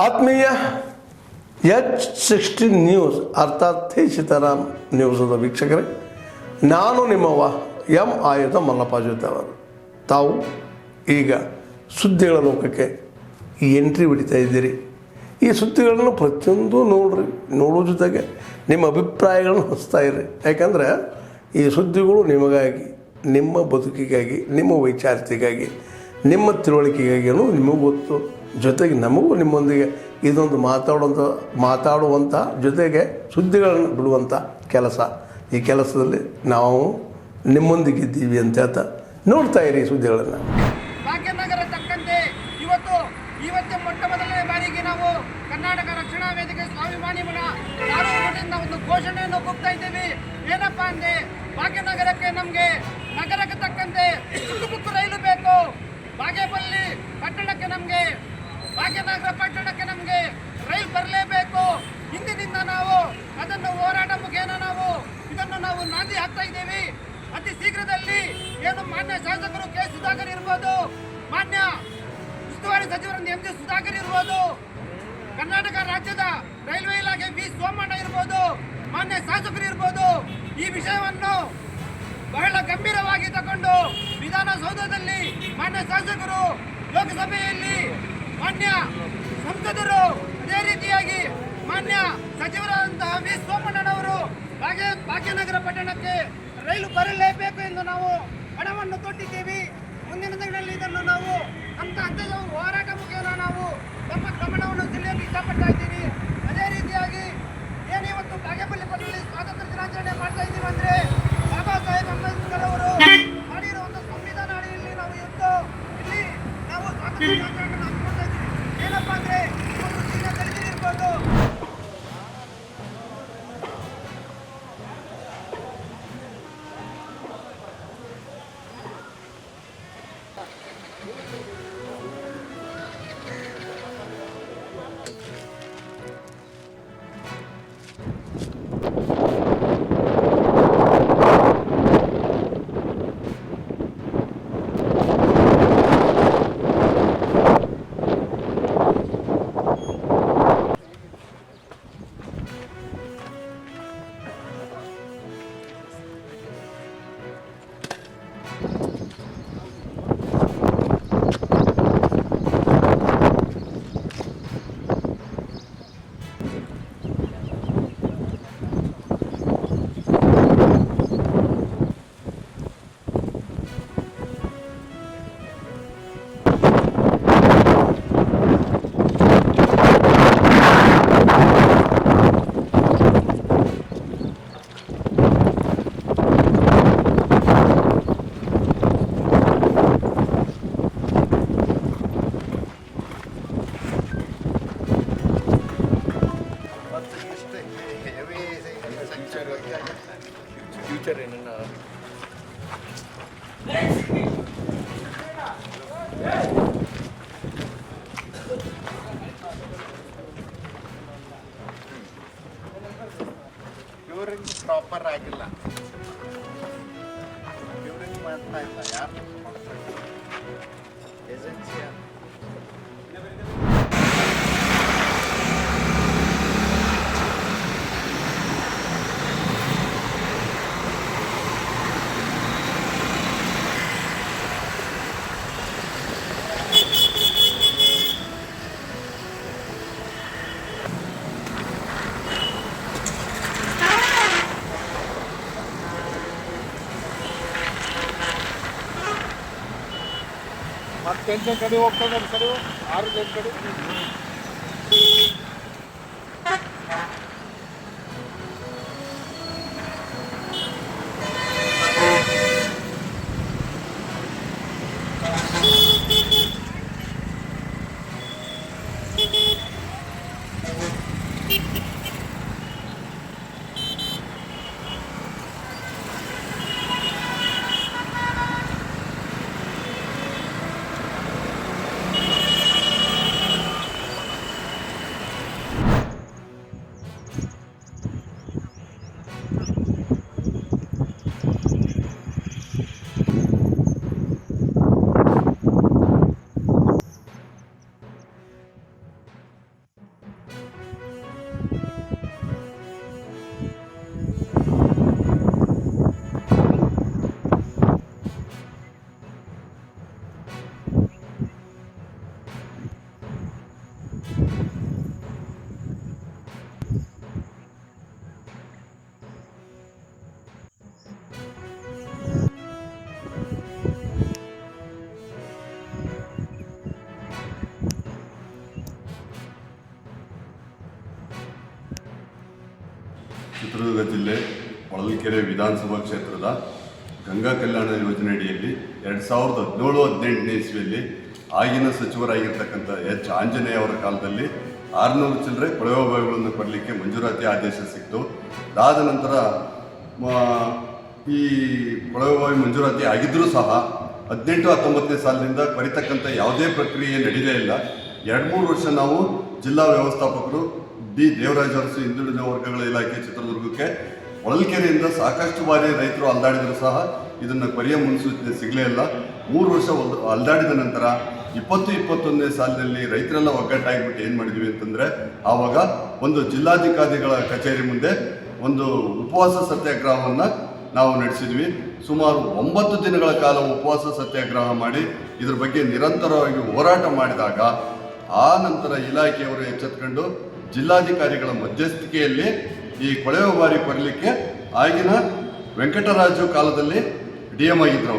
ಆತ್ಮೀಯ H16 news ಅರ್ಥಾತ್ ಥೇ ಸೀತಾರಾಮ್ ನ್ಯೂಸದ ವೀಕ್ಷಕರೇ, ನಾನು ನಿಮ್ಮವ ಎಂ ಆಯುಧ ಮಲ್ಲಪ್ಪ ಜೊತೆವರು. ತಾವು ಈಗ ಸುದ್ದಿಗಳ ಲೋಕಕ್ಕೆ ಎಂಟ್ರಿ ಹೊಡಿತಾ ಇದ್ದೀರಿ. ಈ ಸುದ್ದಿಗಳನ್ನು ಪ್ರತಿಯೊಂದು ನೋಡೋ ಜೊತೆಗೆ ನಿಮ್ಮ ಅಭಿಪ್ರಾಯಗಳನ್ನು ಹಚ್ತಾ ಇರಿ. ಯಾಕಂದರೆ ಈ ಸುದ್ದಿಗಳು ನಿಮಗಾಗಿ, ನಿಮ್ಮ ಬದುಕಿಗಾಗಿ, ನಿಮ್ಮ ವೈಚಾರಿಕೆಗಾಗಿ, ನಿಮ್ಮ ತಿಳುವಳಿಕೆಗಾಗಿ ನಿಮಗೂ ಗೊತ್ತು. ಜೊತೆಗೆ ನಮಗೂ ನಿಮ್ಮೊಂದಿಗೆ ಇದೊಂದು ಮಾತಾಡುವಂಥ ಜೊತೆಗೆ ಸುದ್ದಿಗಳನ್ನು ಬಿಡುವಂಥ ಕೆಲಸ. ಈ ಕೆಲಸದಲ್ಲಿ ನಾವು ನಿಮ್ಮೊಂದಿಗಿದ್ದೀವಿ ಅಂತ ಹೇಳ್ತಾ ನೋಡ್ತಾ ಇರಿ ಈ ಸುದ್ದಿಗಳನ್ನು. ಭಾಗ್ಯನಗರ ತಕ್ಕಂತೆ ಇವತ್ತು ಮೊಟ್ಟ ಮೊದಲನೇ ಬಾರಿಗೆ ನಾವು ಕರ್ನಾಟಕ ರಕ್ಷಣಾ ವೇದಿಕೆ ಸ್ವಾಭಿಮಾನಿ ಮಠದಿಂದ ಒಂದು ಘೋಷಣೆಯನ್ನು ಕೂಗ್ತಾ ಇದ್ದೀವಿ. ಏನಪ್ಪ ಅಂದ್ರೆ, ಭಾಗ್ಯನಗರಕ್ಕೆ ನಮಗೆ ನಗರಕ್ಕೆ ತಕ್ಕಂತೆ ಸುತ್ತಮುತ್ತ ರೈಲು ಬೇಕು. ಬಾಗೇಪಲ್ಲಿ ಪಟ್ಟಣಕ್ಕೆ ನಮಗೆ, ಭಾಗ್ಯನಗರ ಪಟ್ಟಣಕ್ಕೆ ನಮಗೆ ರೈಲು ಬರಲೇಬೇಕು. ಹಿಂದಿನಿಂದ ನಾವು ಅದನ್ನು ಹೋರಾಟ ಮುಖೇನ ಇದನ್ನು ನಾವು ನಾಂದಿ ಹಾಕ್ತಾ ಇದ್ದೀವಿ. ಅತಿ ಶೀಘ್ರದಲ್ಲಿ ಏನು ಮಾನ್ಯ ಶಾಸಕರು ಕೆ ಸುಧಾಕರ್ ಇರ್ಬೋದು, ಮಾನ್ಯ ಉಸ್ತುವಾರಿ ಸಚಿವರಾದ ಎಂ ಜಿ ಸುಧಾಕರ್ ಇರ್ಬೋದು, ಕರ್ನಾಟಕ ರಾಜ್ಯದ ರೈಲ್ವೆ ಇಲಾಖೆ ವಿ ಸೋಮಣ್ಣ ಇರ್ಬೋದು, ಮಾನ್ಯ ಶಾಸಕರು ಇರ್ಬೋದು, ಈ ವಿಷಯವನ್ನು ಬಹಳ ಗಂಭೀರವಾಗಿ ತಗೊಂಡು ವಿಧಾನಸೌಧದಲ್ಲಿ ಮಾನ್ಯ ಶಾಸಕರು, ಲೋಕಸಭೆಯಲ್ಲಿ ಮಾನ್ಯ ಸಂಸದರು, ಅದೇ ರೀತಿಯಾಗಿ ಮಾನ್ಯ ಸಚಿವರಾದಂತಹ ವಿ ಸೋಮಣ್ಣನವರು ಭಾಗ್ಯನಗರ ಪಟ್ಟಣಕ್ಕೆ ರೈಲು ಬರಲೇಬೇಕು ಎಂದು ನಾವು ಹಣವನ್ನು ತೊಟ್ಟಿದ್ದೀವಿ. ಮುಂದಿನ ದಿನಗಳಲ್ಲಿ ಇದನ್ನು ನಾವು ಹಂತದ ಹೋರಾಟ ಮುಖೇನ ನಾವು ನಮ್ಮ ಗಮನವನ್ನು ಸೆಳೆಯಲು ಇಷ್ಟಪಡ್ತಾ ಇದ್ದೀವಿ. ಅದೇ ರೀತಿಯಾಗಿ ಏನಿವತ್ತು ಬಾಗೇಪಲ್ಲಿ ಪಟ್ಟಣದಲ್ಲಿ ಸ್ವಾತಂತ್ರ್ಯ ದಿನಾಚರಣೆ ಮಾಡ್ತಾ ಇದ್ದೀವಿ ಅಂದರೆ, ಬಾಬಾ ಸಾಹೇಬ್ ಅಂಬೇಡ್ಕರ್ ಅವರು ಮಾಡಿರುವಂಥ ಸಂವಿಧಾನ ಅಡಿಯಲ್ಲಿ ನಾವು ಇವತ್ತು ಇಲ್ಲಿ ನಾವು ಸ್ವಾತಂತ್ರ್ಯ ದಿನಾಚರಣೆ ಮಾಡ್ತಾ ಇದ್ದೀವಿ. ಏನಪ್ಪ ಅಂದರೆ, ತಿಳಿದಿರ್ಬೋದು, ಫ್ಯೂಚರ್ ಏನನ್ನ ಕ್ಯೂರಿಂಗ್ ಪ್ರಾಪರ್ ಆಗಿಲ್ಲ, ಕ್ಯೂರಿಂಗ್ ಮಾಡ್ತಾ ಇಲ್ಲ. ಯಾರು ಏಜೆನ್ಸಿ ಮತ್ತೆ 8 ಜನ ಕಡೆ ಹೋಗ್ತಾರೆ ಸರ್, 6 ಜನ ಕಡೆ ಚಿತ್ರದುರ್ಗ ಜಿಲ್ಲೆ ಹೊಳಲ್ಕೆರೆ ವಿಧಾನಸಭಾ ಕ್ಷೇತ್ರದ ಗಂಗಾ ಕಲ್ಯಾಣ ಯೋಜನೆ ಅಡಿಯಲ್ಲಿ 2017-18 ಇಸ್ವಿಯಲ್ಲಿ ಆಗಿನ ಸಚಿವರಾಗಿರ್ತಕ್ಕಂಥ ಎಚ್ ಆಂಜನೇಯ ಅವರ ಕಾಲದಲ್ಲಿ 600 ಚಿಲ್ಲರೆ ಕೊಳವೆ ಬಾವಿಗಳನ್ನು ಕೊಡಲಿಕ್ಕೆ ಮಂಜೂರಾತಿ ಆದೇಶ ಸಿಕ್ತು. ಅದಾದ ನಂತರ ಈ ಕೊಳವೆ ಬಾವಿ ಮಂಜೂರಾತಿ ಆಗಿದ್ದರೂ ಸಹ 18-19ನೇ ಸಾಲಿನಿಂದ ಬರೀತಕ್ಕಂಥ ಯಾವುದೇ ಪ್ರಕ್ರಿಯೆ ನಡೀಲೇ ಇಲ್ಲ. 2-3 ವರ್ಷ ನಾವು ಜಿಲ್ಲಾ ವ್ಯವಸ್ಥಾಪಕರು ಡಿ ದೇವರಾಜ್ ಅರಸು ಹಿಂದುಳಿದ ವರ್ಗಗಳ ಇಲಾಖೆ ಚಿತ್ರದುರ್ಗಕ್ಕೆ ಹೊಳಲ್ಕೆರೆಯಿಂದ ಸಾಕಷ್ಟು ಬಾರಿ ರೈತರು ಅಲ್ದಾಡಿದರೂ ಸಹ ಇದನ್ನು ಪರಿಯ ಮುನ್ಸೂಚನೆ ಸಿಗಲೇ ಇಲ್ಲ. 3 ವರ್ಷ ಅಲ್ದಾಡಿದ ನಂತರ 20-21ನೇ ಸಾಲಿನಲ್ಲಿ ರೈತರೆಲ್ಲ ಒಗ್ಗಟ್ಟಾಗಿಬಿಟ್ಟು ಏನು ಮಾಡಿದ್ವಿ ಅಂತಂದರೆ ಆವಾಗ ಒಂದು ಜಿಲ್ಲಾಧಿಕಾರಿಗಳ ಕಚೇರಿ ಮುಂದೆ ಒಂದು ಉಪವಾಸ ಸತ್ಯಾಗ್ರಹವನ್ನು ನಾವು ನಡೆಸಿದ್ವಿ. ಸುಮಾರು 9 ದಿನಗಳ ಕಾಲ ಉಪವಾಸ ಸತ್ಯಾಗ್ರಹ ಮಾಡಿ ಇದ್ರ ಬಗ್ಗೆ ನಿರಂತರವಾಗಿ ಹೋರಾಟ ಮಾಡಿದಾಗ ಆ ನಂತರ ಇಲಾಖೆಯವರು ಎಚ್ಚೆತ್ಕೊಂಡು ಜಿಲ್ಲಾಧಿಕಾರಿಗಳ ಮಧ್ಯಸ್ಥಿಕೆಯಲ್ಲಿ ಈ ಕೊಳವೆ ಬಾವಿ ಕೊರಲಿಕ್ಕೆ ಆಗಿನ ವೆಂಕಟರಾಜು ಕಾಲದಲ್ಲಿ DM ಆಗಿದ್ರು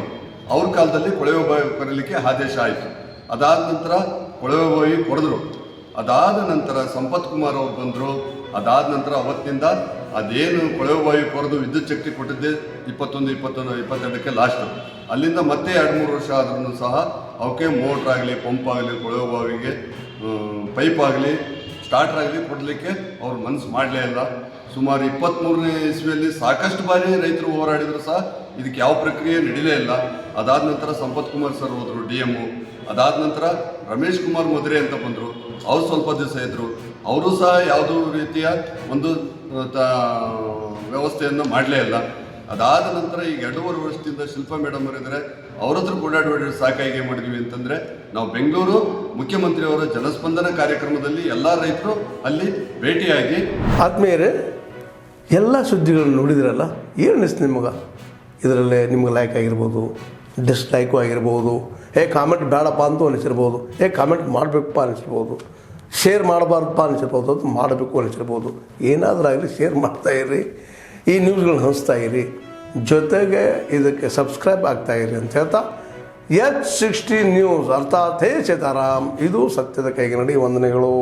ಅವ್ರ ಕಾಲದಲ್ಲಿ ಕೊಳವೆ ಬಾವಿ ಕೊರಲಿಕ್ಕೆ ಆದೇಶ ಆಯಿತು. ಅದಾದ ನಂತರ ಕೊಳವೆ ಬಾವಿ ಕೊರೆದ್ರು. ಅದಾದ ನಂತರ ಸಂಪತ್ ಕುಮಾರ್ ಅವರು ಬಂದರು. ಅದಾದ ನಂತರ ಅವತ್ತಿನಿಂದ ಅದೇನು ಕೊಳವೆ ಬಾವಿ ಕೊರೆದು ವಿದ್ಯುತ್ ಶಕ್ತಿ ಕೊಟ್ಟಿದ್ದೆ 21-22ಕ್ಕೆ ಲಾಸ್ಟು. ಅಲ್ಲಿಂದ ಮತ್ತೆ 2-3 ವರ್ಷ ಆದ್ರೂ ಸಹ ಅವಕ್ಕೆ ಮೋಟ್ರ್ ಆಗಲಿ, ಪಂಪ್ ಆಗಲಿ, ಕೊಳವೆ ಬಾವಿಗೆ ಪೈಪ್ ಆಗಲಿ, ಸ್ಟಾರ್ಟರ್ ಆಗಲಿ ಕೊಡಲಿಕ್ಕೆ ಅವ್ರು ಮನಸ್ಸು ಮಾಡಲೇ ಇಲ್ಲ. ಸುಮಾರು 23ನೇ ಇಸ್ವಿಯಲ್ಲಿ ಸಾಕಷ್ಟು ಬಾರಿ ರೈತರು ಹೋರಾಡಿದ್ರು ಸಹ ಇದಕ್ಕೆ ಯಾವ ಪ್ರಕ್ರಿಯೆ ನಡೀಲೇ ಇಲ್ಲ. ಅದಾದ ನಂತರ ಸಂಪತ್ ಕುಮಾರ್ ಸರ್ ಹೋದರು DM. ಅದಾದ ನಂತರ ರಮೇಶ್ ಕುಮಾರ್ ಮಧುರೆ ಅಂತ ಬಂದರು. ಅವ್ರು ಸ್ವಲ್ಪ ದಿವಸ ಇದ್ದರು. ಅವರು ಸಹ ಯಾವುದೂ ರೀತಿಯ ಒಂದು ವ್ಯವಸ್ಥೆಯನ್ನು ಮಾಡಲೇ ಇಲ್ಲ. ಅದಾದ ನಂತರ ಈಗ 2.5 ವರ್ಷದಿಂದ ಶಿಲ್ಪಾ ಮೇಡಮ್ ಅವರಿದ್ದಾರೆ. ಅವ್ರ ಹತ್ರ ಓಡಾಡಿ ಸಾಕಾಗಿ ಮಾಡಿದ್ವಿ ಅಂತಂದರೆ ನಾವು ಬೆಂಗಳೂರು ಮುಖ್ಯಮಂತ್ರಿಯವರ ಜನಸ್ಪಂದನ ಕಾರ್ಯಕ್ರಮದಲ್ಲಿ ಎಲ್ಲ ರೈತರು ಅಲ್ಲಿ ಭೇಟಿಯಾಗಿ ಆತ್ಮೀಯರೇ, ಎಲ್ಲ ಸುದ್ದಿಗಳನ್ನು ನೋಡಿದಿರಲ್ಲ, ಏನು ಅನಿಸ್ತು ನಿಮಗೆ? ಇದರಲ್ಲೇ ನಿಮ್ಗೆ ಲೈಕ್ ಆಗಿರ್ಬೋದು, ಡಿಸ್ಲೈಕು ಆಗಿರ್ಬೋದು, ಕಾಮೆಂಟ್ ಬೇಡಪ್ಪ ಅಂತೂ ಅನಿಸಿರ್ಬೋದು, ಕಾಮೆಂಟ್ ಮಾಡಬೇಕಪ್ಪ ಅನಿಸಿರ್ಬೋದು, ಶೇರ್ ಮಾಡಬಾರ್ದಪ್ಪ ಅನಿಸಿರ್ಬೋದು, ಅದು ಮಾಡಬೇಕು ಅನಿಸಿರ್ಬೋದು. ಏನಾದರೂ ಆಗಲಿ ಶೇರ್ ಮಾಡ್ತಾಯಿರಿ, ಈ ನ್ಯೂಸ್ಗಳನ್ನ ಹಂಚ್ತಾ ಇರಿ, ಜೊತೆಗೆ ಇದಕ್ಕೆ ಸಬ್ಸ್ಕ್ರೈಬ್ ಆಗ್ತಾಯಿರಿ ಅಂತ ಹೇಳ್ತಾ H60 ನ್ಯೂಸ್ ಅರ್ಥಾತ್ ಹೇ ಸೀತಾರಾಮ್, ಇದು ಸತ್ಯದ ಕೈಗೆ ನಡಿ. ವಂದನೆಗಳು.